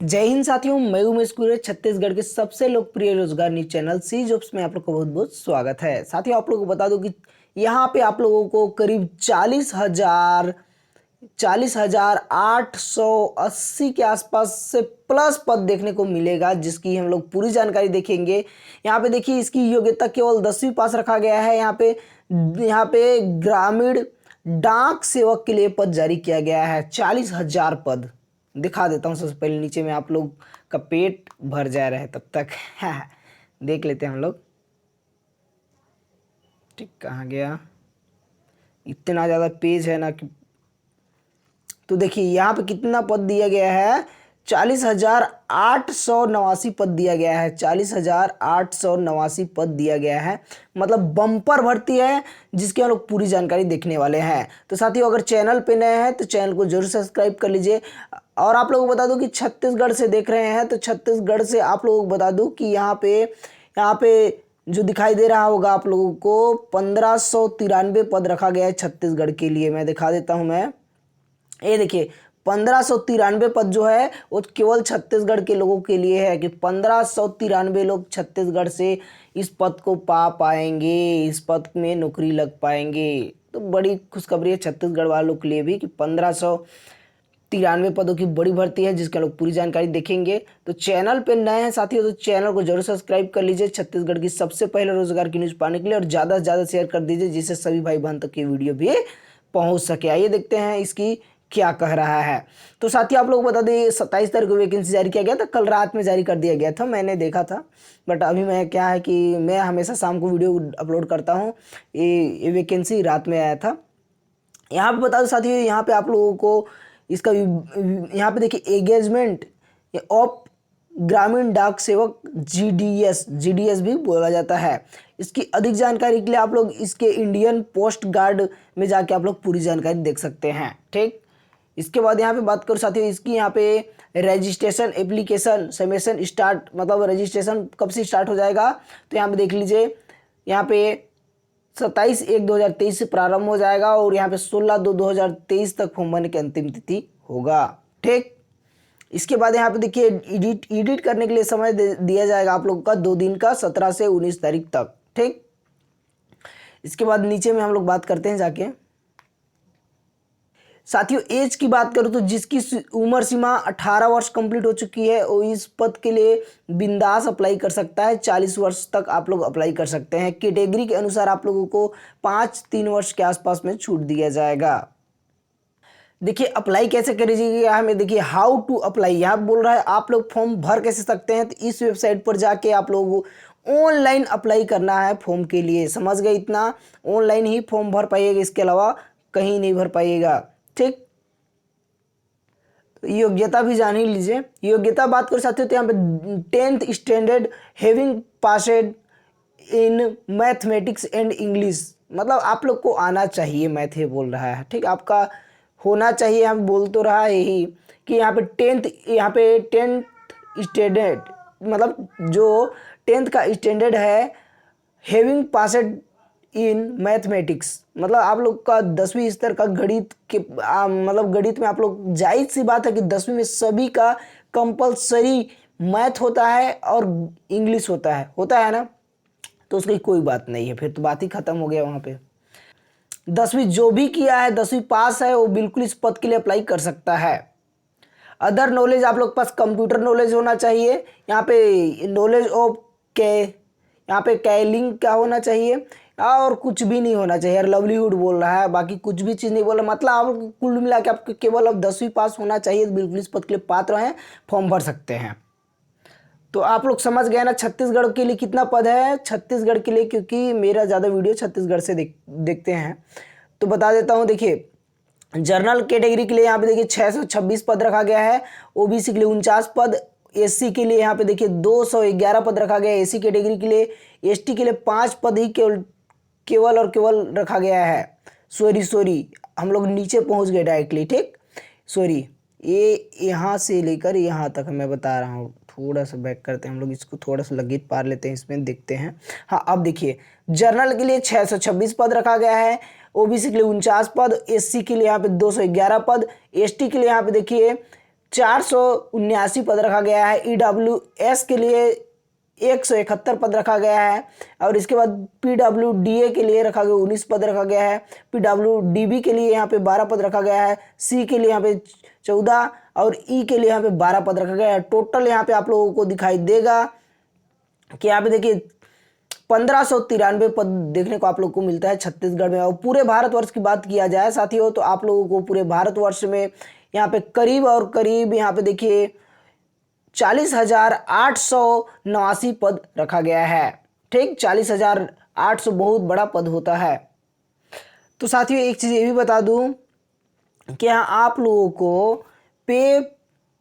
जय हिंद साथियों, मैं उमेश कुरे। छत्तीसगढ़ के सबसे लोकप्रिय रोजगार न्यूज चैनल सी जॉब्स में आप लोग का बहुत बहुत स्वागत है। साथियों, आप लोगों को बता दूं कि यहाँ पे आप लोगों को करीब 40,880 के आसपास से प्लस पद देखने को मिलेगा, जिसकी हम लोग पूरी जानकारी देखेंगे। यहाँ पे देखिए, इसकी योग्यता केवल 10वीं पास रखा गया है। यहाँ पे ग्रामीण डाक सेवक के लिए पद जारी किया गया है। 40,000 पद दिखा देता हूँ। सबसे पहले नीचे में आप लोग का पेट भर जा रहा है तब तक देख लेते हैं हम लोग। ठीक, कहाँ गया? इतना ज़्यादा पेज है ना कि तो देखिए यहाँ पे कितना पद दिया गया है। 40,889 पद दिया गया है। 40,889 पद दिया गया है, मतलब बम्पर भर्ती है, जिसकी हम लोग पूरी जानकारी देखने वाले हैं। तो साथियों, अगर चैनल पे नए हैं तो चैनल को जरूर सब्सक्राइब कर लीजिए। और आप लोगों को बता दूं कि छत्तीसगढ़ से देख रहे हैं तो छत्तीसगढ़ से आप लोगों को बता दूं कि यहाँ पे जो दिखाई दे रहा होगा आप लोगों को 1593 पद रखा गया है छत्तीसगढ़ के लिए। मैं दिखा देता हूँ। मैं ये देखिए, 1593 पद जो है वो केवल छत्तीसगढ़ के लोगों के लिए है कि 1593 लोग छत्तीसगढ़ से इस पद को पा पाएंगे, इस पद में नौकरी लग पाएंगे। तो बड़ी खुशखबरी है छत्तीसगढ़ वालों के लिए भी कि 1593 पदों की बड़ी भर्ती है, जिसके लोग पूरी जानकारी देखेंगे। तो चैनल पे नए हैं साथियों तो चैनल को जरूर सब्सक्राइब कर लीजिए छत्तीसगढ़ की सबसे पहले रोजगार की न्यूज़ पाने के लिए, और ज़्यादा से ज़्यादा शेयर कर दीजिए जिससे सभी भाई बहन तक की वीडियो भी पहुंच सके। आइए देखते हैं इसकी क्या कह रहा है। तो साथियों, आप लोग बता दें 27 तारीख को वैकेंसी जारी किया गया था। कल रात में जारी कर दिया गया था, मैंने देखा था। बट अभी मैं क्या है कि मैं हमेशा शाम को वीडियो अपलोड करता हूँ। ये वैकेंसी रात में आया था। यहाँ पे बता दो साथियों, यहाँ पे आप लोगों को इसका यहाँ पे देखिए, एंगेजमेंट ऑफ ग्रामीण डाक सेवक जीडीएस भी बोला जाता है। इसकी अधिक जानकारी के लिए आप लोग इसके इंडियन पोस्ट गार्ड में जाके आप लोग पूरी जानकारी देख सकते हैं। ठीक, इसके बाद यहाँ पे बात करूँ साथियों, इसकी यहाँ पे रजिस्ट्रेशन एप्लीकेशन सबमिशन स्टार्ट, मतलब रजिस्ट्रेशन कब से स्टार्ट हो जाएगा तो यहाँ पे देख लीजिए। यहाँ पे 27/1/2023 से प्रारंभ हो जाएगा और यहाँ पे 16/2/2023 तक फॉर्म भरने की अंतिम तिथि होगा। ठीक, इसके बाद यहाँ पे देखिए, एडिट करने के लिए समय दिया जाएगा आप लोगों का 2 दिन का, 17 से 19 तारीख तक। ठीक, इसके बाद नीचे में हम लोग बात करते हैं जाके। साथियों, एज की बात करूं तो जिसकी उम्र सीमा 18 वर्ष कंप्लीट हो चुकी है वो इस पद के लिए बिंदास अप्लाई कर सकता है। 40 वर्ष तक आप लोग अप्लाई कर सकते हैं। कैटेगरी के अनुसार आप लोगों को 3 वर्ष के आसपास में छूट दिया जाएगा। देखिए, अप्लाई कैसे करिएगा हमें देखिए, हाउ टू अप्लाई यहाँ बोल रहा है। आप लोग फॉर्म भर कैसे सकते हैं तो इस वेबसाइट पर जाके आप लोगों को ऑनलाइन अप्लाई करना है फॉर्म के लिए। समझ गए? इतना ऑनलाइन ही फॉर्म भर पाइएगा, इसके अलावा कहीं नहीं भर पाइएगा। ठीक, योग्यता भी जान ही लीजिए। योग्यता बात कर सकते हो तो यहाँ पे 10th standard having passed in mathematics and English, मतलब आप लोग को आना चाहिए। मैथ ये बोल रहा है। ठीक, आपका होना चाहिए। हम बोल तो रहा है यही कि यहाँ पे 10th स्टैंडर्ड, मतलब जो 10th का स्टैंडर्ड है, हैविंग पासेड इन मैथमेटिक्स, मतलब आप लोग का 10वीं स्तर का गणित के मतलब गणित में आप लोग, जाहिर सी बात है कि 10वीं में सभी का कंपलसरी मैथ होता है और इंग्लिश होता है ना। तो उसकी कोई बात नहीं है, फिर तो बात ही खत्म हो गया। वहाँ पे 10वीं जो भी किया है, 10वीं पास है, वो बिल्कुल इस पद के लिए अप्लाई कर सकता है। अदर नॉलेज, आप लोग के पास कंप्यूटर नॉलेज होना चाहिए। यहाँ पे नॉलेज ऑफ यहाँ पे कैलिंग का होना चाहिए, और कुछ भी नहीं होना चाहिए। यार लवलीहुड बोल रहा है, बाकी कुछ भी चीज़ नहीं बोल रहा। मतलब आप कुल मिला के आपको केवल अब 10वीं पास होना चाहिए, बिल्कुल इस पद के लिए पात्र हैं, फॉर्म भर सकते हैं। तो आप लोग समझ गए ना छत्तीसगढ़ के लिए कितना पद है। छत्तीसगढ़ के लिए, क्योंकि मेरा ज़्यादा वीडियो छत्तीसगढ़ से देखते हैं तो बता देता हूँ। देखिए, जनरल कैटेगरी के लिए यहाँ पे देखिए 626 पद रखा गया है। ओबीसी के लिए 49 पद। एससी के लिए यहाँ पे देखिए 211 पद रखा गया है एससी कैटेगरी के लिए। एसटी के लिए 5 पद ही केवल रखा गया है। सॉरी, हम लोग नीचे पहुँच गए डायरेक्टली। ठीक, सॉरी, ये यहाँ से लेकर यहाँ तक मैं बता रहा हूँ। थोड़ा सा बैक करते हैं हम लोग, इसको थोड़ा सा लगित पार लेते हैं, इसमें देखते हैं। हाँ, अब देखिए, जनरल के लिए 626 पद रखा गया है। ओबीसी के लिए 49 पद। एससी के लिए यहाँ पे 211 पद। एसटी के लिए यहाँ पे देखिए 479 पद रखा गया है। EWS के लिए 171 पद रखा गया है। और इसके बाद PWDA के लिए रखा गया 19 पद रखा गया है। PWDB के लिए यहाँ पे 12 पद रखा गया है। C के लिए यहाँ पे 14 और E के लिए यहाँ पे 12 पद रखा गया है। टोटल यहाँ पे आप लोगों को दिखाई देगा कि यहाँ पे देखिए 1593 पद देखने को आप लोग को मिलता है छत्तीसगढ़ में। और पूरे भारतवर्ष की बात किया जाए साथियों तो आप लोगों को पूरे भारतवर्ष में यहाँ पे करीब और करीब यहाँ पे देखिए 40,889 पद रखा गया है। ठीक, 40,800 बहुत बड़ा पद होता है। तो साथियों एक चीज़ ये भी बता दूं कि यहाँ आप लोगों को पे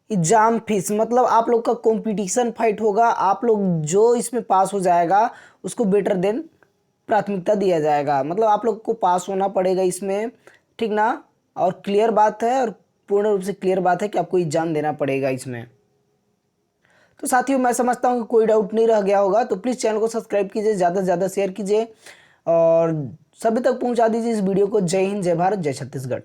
एग्जाम फीस मतलब आप लोग का कंपटीशन फाइट होगा। आप लोग जो इसमें पास हो जाएगा उसको बेटर देन प्राथमिकता दिया जाएगा। मतलब आप लोग को पास होना पड़ेगा इसमें, ठीक ना। और क्लियर बात है और पूर्ण रूप से क्लियर बात है कि आपको एग्जाम देना पड़ेगा इसमें। तो साथियों मैं समझता हूँ कि कोई डाउट नहीं रह गया होगा। तो प्लीज़ चैनल को सब्सक्राइब कीजिए, ज़्यादा से ज़्यादा शेयर कीजिए और सभी तक पहुँचा दीजिए इस वीडियो को। जय हिंद, जय भारत, जय छत्तीसगढ़।